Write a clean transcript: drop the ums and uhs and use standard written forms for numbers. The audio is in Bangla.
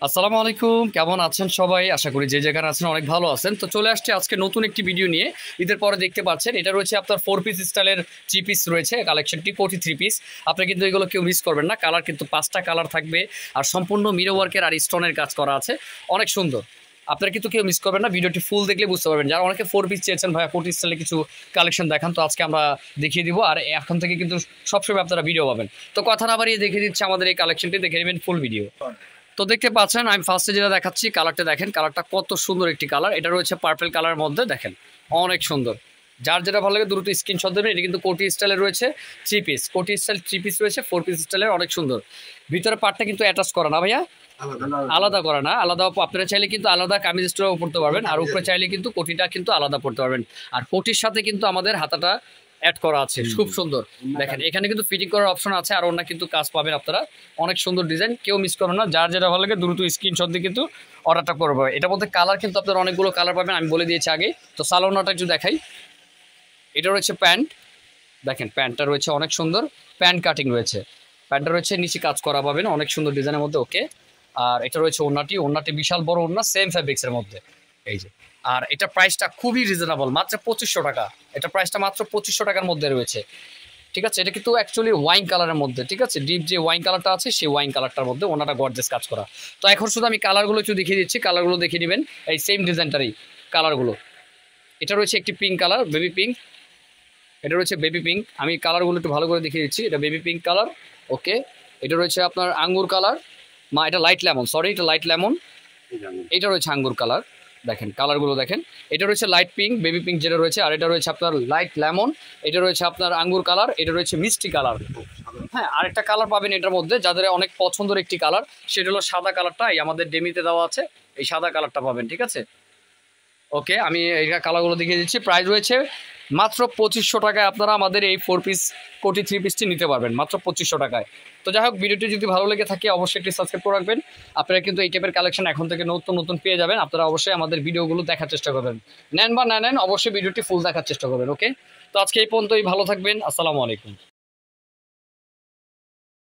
আসসালামু আলাইকুম, কেমন আছেন সবাই? আশা করি যে যেখানে আছেন অনেক ভালো আছেন। তো চলে আসছি আজকে নতুন একটি ভিডিও নিয়ে। ঈদের পরে দেখতে পাচ্ছেন এটা রয়েছে আপনার 4 পিস স্টাইলের 3 পিস রয়েছে কালেকশনটি, কোটি 3 পিস। আপনি কিন্তু এগুলো কেউ মিস করবেন না। কালার কিন্তু 5টা কালার থাকবে আর সম্পূর্ণ মিরর ওয়ার্কের আর স্টোনের কাজ করা আছে, অনেক সুন্দর। আপনারা কিন্তু কেউ মিস করবেন না, ভিডিওটি ফুল দেখলে বুঝতে পারবেন। যারা অনেকে 4 পিস চেয়েছেন ভাইয়া কোটি স্টাইলে কিছু কালেকশন দেখান, তো আজকে আমরা দেখিয়ে দিব। আর এখন থেকে কিন্তু সবসময় আপনারা ভিডিও পাবেন। তো কথা না বাড়িয়ে দেখিয়ে দিচ্ছি আমাদের এই কালেকশনটি, দেখে নেবেন ফুল ভিডিও। তো দেখতে পাচ্ছেন আমি ফার্স্টে যেটা দেখাচ্ছি, কালারটা দেখেন, কালারটা কত সুন্দর একটি কালার। এটা রয়েছে পার্পল কালারের মধ্যে, দেখেন অনেক সুন্দর। যার যেটা ভালো লাগে দ্রুত স্ক্রিনশট দেবেন। এটা কিন্তু কোটি স্টাইলের রয়েছে 3 পিস, কোটি স্টাইল 3 পিস রয়েছে, 4 পিস স্টাইলের, অনেক সুন্দর। ভিতরে পার্টটা কিন্তু অ্যাটাচ করা না ভাইয়া, আলাদা করা না, আলাদা। আপনারা চাইলে কিন্তু আলাদা কামিজ স্টোরও পড়তে পারবেন, আর উপরে চাইলে কিন্তু কোটিটা কিন্তু আলাদা পড়তে পারবেন। আর কোটির সাথে কিন্তু আমাদের হাতাটা অ্যাড করা আছে, খুব সুন্দর। দেখেন এখানে কিন্তু ফিটিং করার অপশন আছে, আর অন্য কিন্তু কাজ পাবেন আপনারা। অনেক সুন্দর ডিজাইন, কেউ মিস করবেন না। যার যেটা ভালো লাগে দ্রুত স্ক্রিনশট দিয়ে কিন্তু অর্ডারটা করবে। এটার মধ্যে কালার কিন্তু আপনারা অনেকগুলো কালার পাবেন, আমি বলে দিয়েছি আগে। তো সালোনাটা একটু দেখাই। এটা রয়েছে প্যান্ট, দেখেন প্যান্টটা রয়েছে অনেক সুন্দর, প্যান্ট কাটিং রয়েছে। প্যান্টটা রয়েছে নিচে কাজ করা পাবেন অনেক সুন্দর ডিজাইনের মধ্যে, ওকে। আর এটা রয়েছে ওড়নাটি, ওড়নাটি বিশাল বড় ওড়না, সেম ফ্যাব্রিক্সের মধ্যে, এই যে। আর এটা প্রাইসটা খুবই রিজনেবল, মাত্র 2500 টাকা। এটা প্রাইসটা মাত্র 2500 টাকার মধ্যে রয়েছে, ঠিক আছে। এটা কিন্তু অ্যাকচুয়ালি ওয়াইন কালারের মধ্যে, ঠিক আছে। ডিপ যে ওয়াইন কালারটা আছে সেই ওয়াইন কালারটার মধ্যে ওনাটা গর্জেস কাজ করা। তো এখন শুধু আমি কালারগুলো একটু দেখিয়ে দিচ্ছি, কালারগুলো দেখিয়ে নেবেন। এই সেম ডিজাইনটারই কালারগুলো। এটা রয়েছে একটি পিঙ্ক কালার, বেবি পিঙ্ক। এটা রয়েছে বেবি পিঙ্ক, আমি কালারগুলো একটু ভালো করে দেখিয়ে দিচ্ছি। এটা বেবি পিঙ্ক কালার, ওকে। এটা রয়েছে আপনার আঙ্গুর কালার, এটা লাইট লেমন, সরি এটা লাইট লেমন। এটা রয়েছে আঙ্গুর কালার, দেখেন কালারগুলো দেখেন। এটা রয়েছে লাইট পিঙ্ক, বেবি পিঙ্ক যেটা রয়েছে, আর এটা রয়েছে আপনার লাইট লেমন। এটা রয়েছে আপনার আঙ্গুর কালার, এটা রয়েছে মিষ্টি কালার। হ্যাঁ, আরেকটা কালার পাবেন এটার মধ্যে, যাদের অনেক পছন্দের একটি কালার, সেটা হলো সাদা কালারটা। এই আমাদের ডেমিতে দেওয়া আছে, এই সাদা কালারটা পাবেন, ঠিক আছে। ওকে, আমি এই কালারগুলো দেখিয়ে দিচ্ছি। প্রাইস রয়েছে মাত্র 2500 টাকায়। আপনারা আমাদের এই 4 পিস কোটি 3 পিসটি নিতে পারবেন মাত্র 2500 টাকায়। তো যাই হোক, ভিডিওটি যদি ভালো লেগে থাকে অবশ্যই একটি সাবস্ক্রাইব করে রাখবেন। আপনারা কিন্তু এই টাইপের কালেকশন এখন থেকে নতুন নতুন পেয়ে যাবেন। আপনারা অবশ্যই আমাদের ভিডিওগুলো দেখার চেষ্টা করবেন, নেন বা না নেন অবশ্যই ভিডিওটি ফুল দেখার চেষ্টা করবেন, ওকে। তো আজকে এই পর্যন্তই, ভালো থাকবেন, আসসালামু আলাইকুম।